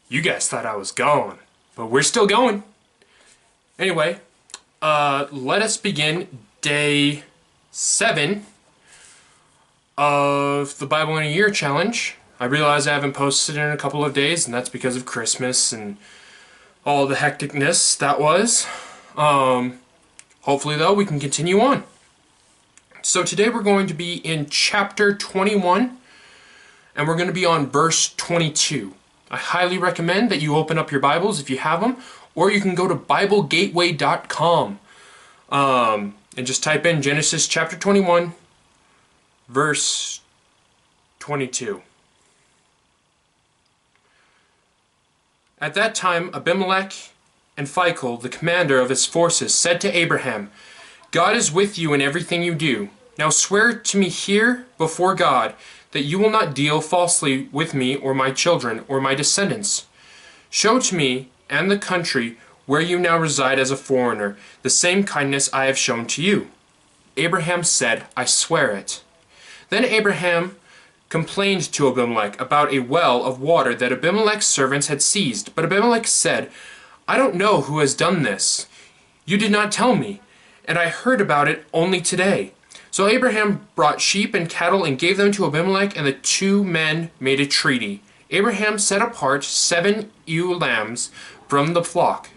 You guys thought I was gone, but we're still going. Anyway, let us begin day 7 of the Bible in a Year challenge. I realize I haven't posted in a couple of days, and that's because of Christmas and all the hecticness that was. Hopefully, though, we can continue on. So today we're going to be in chapter 21, and we're going to be on verse 22. I highly recommend that you open up your Bibles if you have them, or you can go to BibleGateway.com and just type in Genesis chapter 21, verse 22. At that time, Abimelech and Phicol, the commander of his forces, said to Abraham, God is with you in everything you do. Now swear to me here before God that you will not deal falsely with me or my children or my descendants. Show to me and the country where you now reside as a foreigner the same kindness I have shown to you. Abraham said, I swear it. Then Abraham complained to Abimelech about a well of water that Abimelech's servants had seized. But Abimelech said, I don't know who has done this. You did not tell me, and I heard about it only today. So Abraham brought sheep and cattle and gave them to Abimelech, and the two men made a treaty. Abraham set apart 7 ewe lambs from the flock.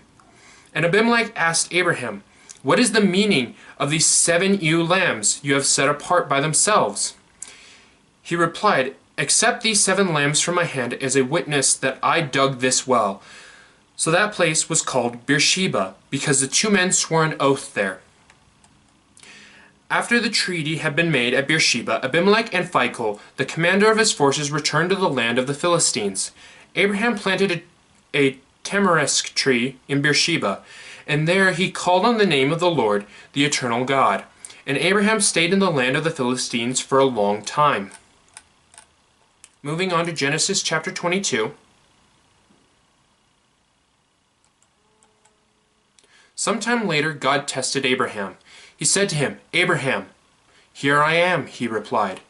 And Abimelech asked Abraham, what is the meaning of these 7 ewe lambs you have set apart by themselves? He replied, accept these 7 lambs from my hand as a witness that I dug this well. So that place was called Beersheba, because the 2 men swore an oath there. After the treaty had been made at Beersheba, Abimelech and Phicol, the commander of his forces, returned to the land of the Philistines. Abraham planted a tamarisk tree in Beersheba, and there he called on the name of the Lord, the eternal God. And Abraham stayed in the land of the Philistines for a long time. Moving on to Genesis chapter 22. Sometime later, God tested Abraham. He said to him, Abraham. Here I am, he replied.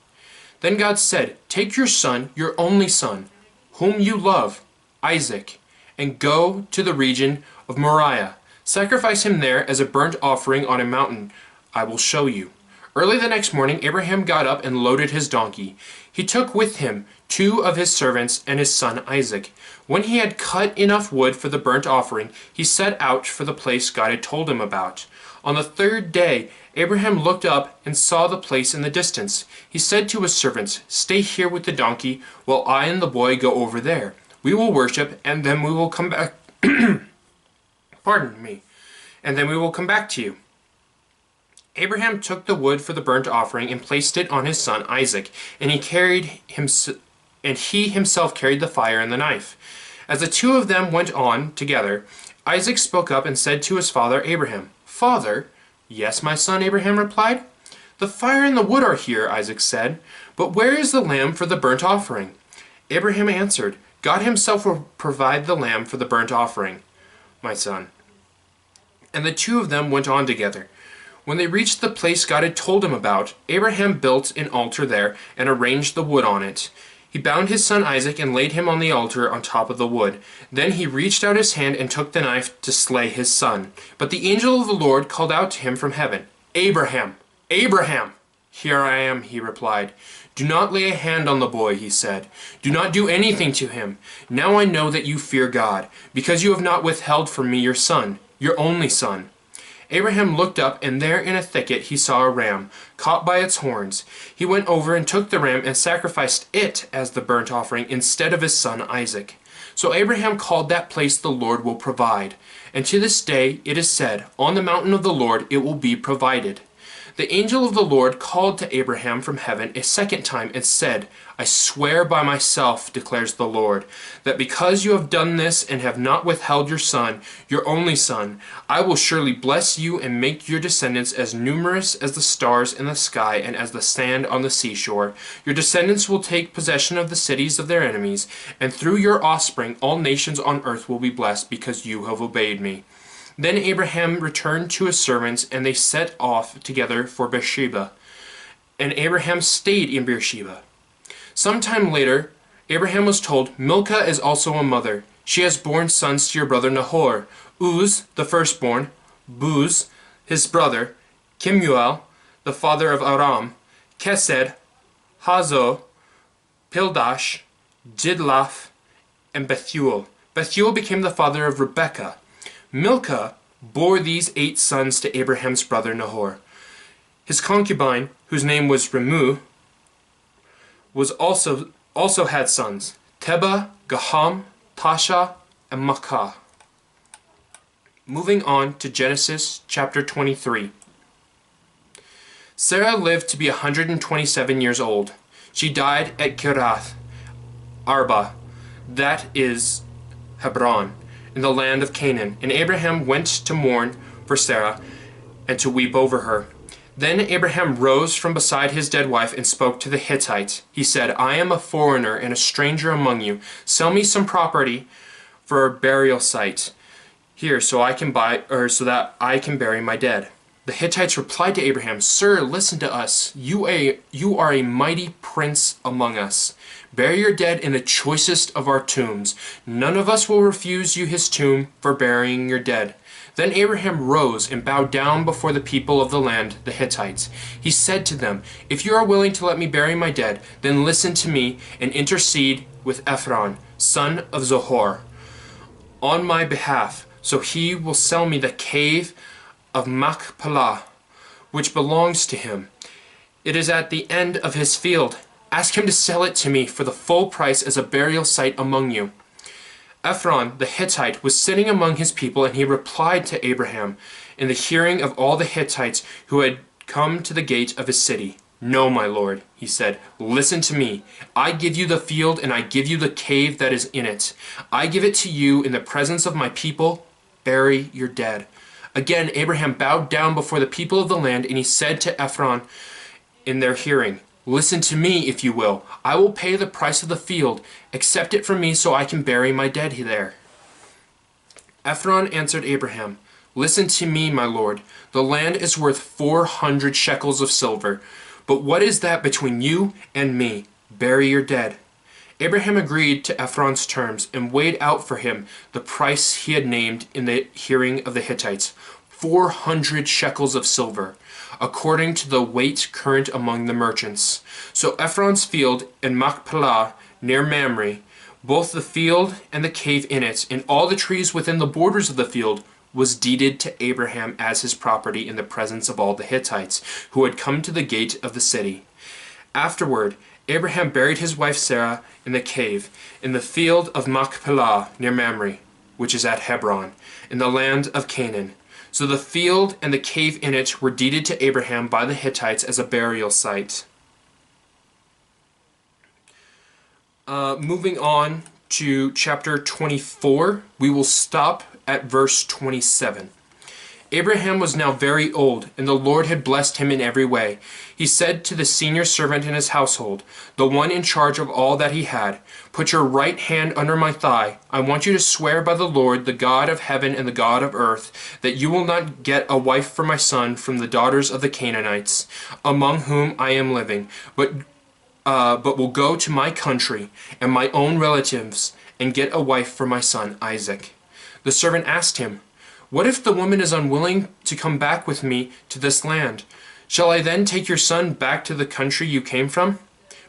Then God said, take your son, your only son, whom you love, Isaac, and go to the region of Moriah. Sacrifice him there as a burnt offering on a mountain I will show you. Early the next morning, Abraham got up and loaded his donkey. He took with him 2 of his servants and his son Isaac. When he had cut enough wood for the burnt offering, he set out for the place God had told him about. On the 3rd day, Abraham looked up and saw the place in the distance. He said to his servants, stay here with the donkey while I and the boy go over there. We will worship, and then we will come back. Pardon me. And then we will come back to you. Abraham took the wood for the burnt offering and placed it on his son Isaac, and he himself carried the fire and the knife. As the 2 of them went on together, Isaac spoke up and said to his father Abraham, Father? Yes, my son, Abraham replied. The fire and the wood are here, Isaac said, but where is the lamb for the burnt offering? Abraham answered, God himself will provide the lamb for the burnt offering, my son. And the 2 of them went on together. When they reached the place God had told him about, Abraham built an altar there and arranged the wood on it. He bound his son Isaac and laid him on the altar on top of the wood. Then he reached out his hand and took the knife to slay his son. But the angel of the Lord called out to him from heaven, Abraham! Abraham! Here I am, he replied. Do not lay a hand on the boy, he said. Do not do anything to him. Now I know that you fear God, because you have not withheld from me your son, your only son. Abraham looked up, and there in a thicket he saw a ram, caught by its horns. He went over and took the ram and sacrificed it as the burnt offering instead of his son Isaac. So Abraham called that place the Lord will provide. And to this day it is said, on the mountain of the Lord it will be provided. The angel of the Lord called to Abraham from heaven a 2nd time and said, I swear by myself, declares the Lord, that because you have done this and have not withheld your son, your only son, I will surely bless you and make your descendants as numerous as the stars in the sky and as the sand on the seashore. Your descendants will take possession of the cities of their enemies, and through your offspring all nations on earth will be blessed because you have obeyed me. Then Abraham returned to his servants, and they set off together for Beersheba. And Abraham stayed in Beersheba. Some time later, Abraham was told, Milcah is also a mother. She has borne sons to your brother Nahor, Uz, the firstborn, Buz, his brother, Kemuel, the father of Aram, Kesed, Hazo, Pildash, Jidlaph, and Bethuel. Bethuel became the father of Rebekah. Milcah bore these 8 sons to Abraham's brother Nahor. His concubine, whose name was Remu, was also had sons, Teba, Gaham, Tasha, and Makkah. Moving on to Genesis chapter 23. Sarah lived to be 127 years old. She died at Kiriath Arba, that is Hebron, in the land of Canaan. And Abraham went to mourn for Sarah and to weep over her. Then Abraham rose from beside his dead wife and spoke to the Hittites. He said, I am a foreigner and a stranger among you. Sell me some property for a burial site here so that I can bury my dead. The Hittites replied to Abraham, Sir, listen to us. You are a mighty prince among us. Bury your dead in the choicest of our tombs. None of us will refuse you his tomb for burying your dead. Then Abraham rose and bowed down before the people of the land, the Hittites. He said to them, If you are willing to let me bury my dead, then listen to me and intercede with Ephron, son of Zohar, on my behalf, so he will sell me the cave of Machpelah, which belongs to him. It is at the end of his field. Ask him to sell it to me for the full price as a burial site among you. Ephron the Hittite was sitting among his people, and he replied to Abraham in the hearing of all the Hittites who had come to the gate of his city. No, my lord, he said, listen to me. I give you the field, and I give you the cave that is in it. I give it to you in the presence of my people. Bury your dead. Again, Abraham bowed down before the people of the land, and he said to Ephron in their hearing, Listen to me, if you will. I will pay the price of the field. Accept it from me so I can bury my dead there. Ephron answered Abraham, Listen to me, my lord. The land is worth 400 shekels of silver. But what is that between you and me? Bury your dead. Abraham agreed to Ephron's terms and weighed out for him the price he had named in the hearing of the Hittites, 400 shekels of silver, according to the weight current among the merchants. So Ephron's field in Machpelah near Mamre, both the field and the cave in it, and all the trees within the borders of the field, was deeded to Abraham as his property in the presence of all the Hittites who had come to the gate of the city. Afterward, Abraham buried his wife Sarah in the cave, in the field of Machpelah near Mamre, which is at Hebron, in the land of Canaan. So the field and the cave in it were deeded to Abraham by the Hittites as a burial site. Moving on to chapter 24, we will stop at verse 27. Abraham was now very old, and the Lord had blessed him in every way. He said to the senior servant in his household, the one in charge of all that he had, Put your right hand under my thigh. I want you to swear by the Lord, the God of heaven and the God of earth, that you will not get a wife for my son from the daughters of the Canaanites, among whom I am living, but will go to my country and my own relatives and get a wife for my son Isaac. The servant asked him, What if the woman is unwilling to come back with me to this land? Shall I then take your son back to the country you came from?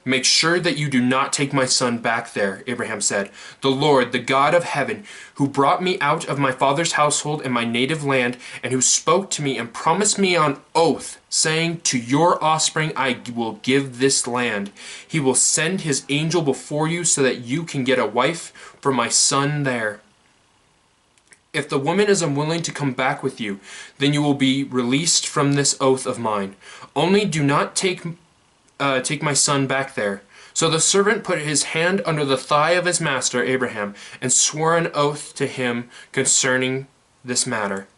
Make sure that you do not take my son back there, Abraham said. The Lord, the God of heaven, who brought me out of my father's household and my native land, and who spoke to me and promised me on oath, saying, To your offspring I will give this land. He will send his angel before you so that you can get a wife for my son there. If the woman is unwilling to come back with you, then you will be released from this oath of mine. Only do not take my son back there. So the servant put his hand under the thigh of his master Abraham and swore an oath to him concerning this matter.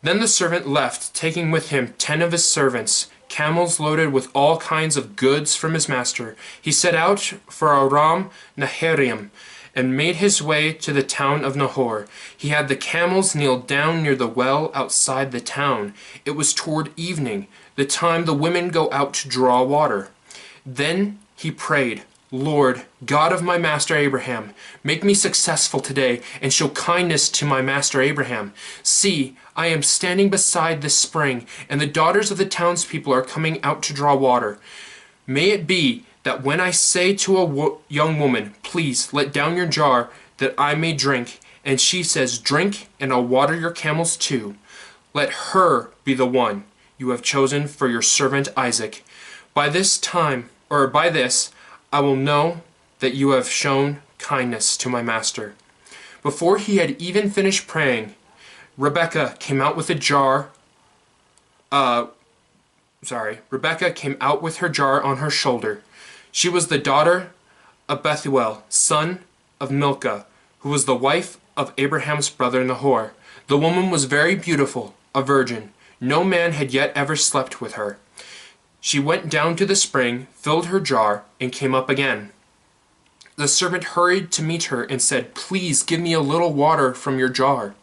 Then the servant left, taking with him 10 of his servants, camels loaded with all kinds of goods from his master. He set out for Aram Naharaim and made his way to the town of Nahor. He had the camels kneel down near the well outside the town. It was toward evening, the time the women go out to draw water. Then he prayed, Lord, God of my master Abraham, make me successful today and show kindness to my master Abraham. See, I am standing beside this spring, and the daughters of the townspeople are coming out to draw water. May it be that when I say to a young woman, please let down your jar that I may drink, and she says, drink, and I'll water your camels too. Let her be the one you have chosen for your servant Isaac. By this, I will know that you have shown kindness to my master. Before he had even finished praying, Rebekah came out with her jar on her shoulder. She was the daughter of Bethuel, son of Milcah, who was the wife of Abraham's brother Nahor. The woman was very beautiful, a virgin. No man had yet ever slept with her. She went down to the spring, filled her jar, and came up again. The servant hurried to meet her and said, please give me a little water from your jar.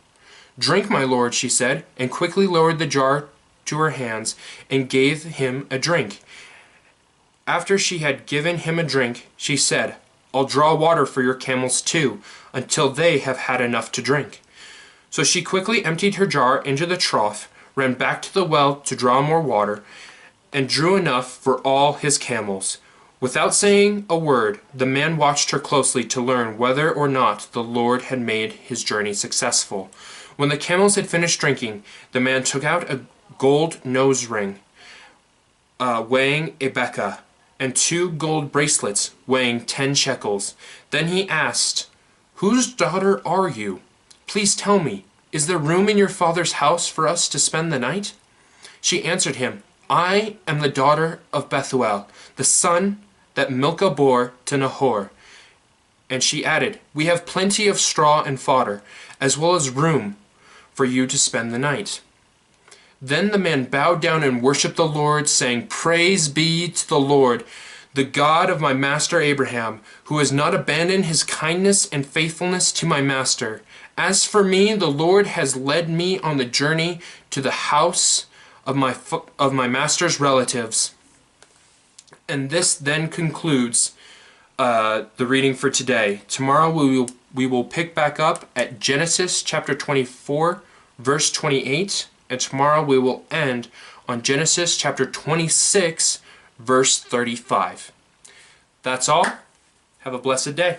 Drink, my lord, she said, and quickly lowered the jar to her hands and gave him a drink. After she had given him a drink, she said, I'll draw water for your camels too, until they have had enough to drink. So she quickly emptied her jar into the trough, ran back to the well to draw more water, and drew enough for all his camels. Without saying a word, the man watched her closely to learn whether or not the Lord had made his journey successful. When the camels had finished drinking, the man took out a gold nose ring weighing a beka, and 2 gold bracelets weighing 10 shekels. Then he asked, whose daughter are you? Please tell me, is there room in your father's house for us to spend the night? She answered him, I am the daughter of Bethuel, the son that Milcah bore to Nahor. And she added, we have plenty of straw and fodder, as well as room for you to spend the night. Then the man bowed down and worshipped the Lord, saying, praise be to the Lord, the God of my master Abraham, who has not abandoned his kindness and faithfulness to my master. As for me, the Lord has led me on the journey to the house of my master's relatives. And this then concludes the reading for today. Tomorrow we will pick back up at Genesis chapter 24, verse 28, and tomorrow we will end on Genesis chapter 26, verse 35. That's all. Have a blessed day.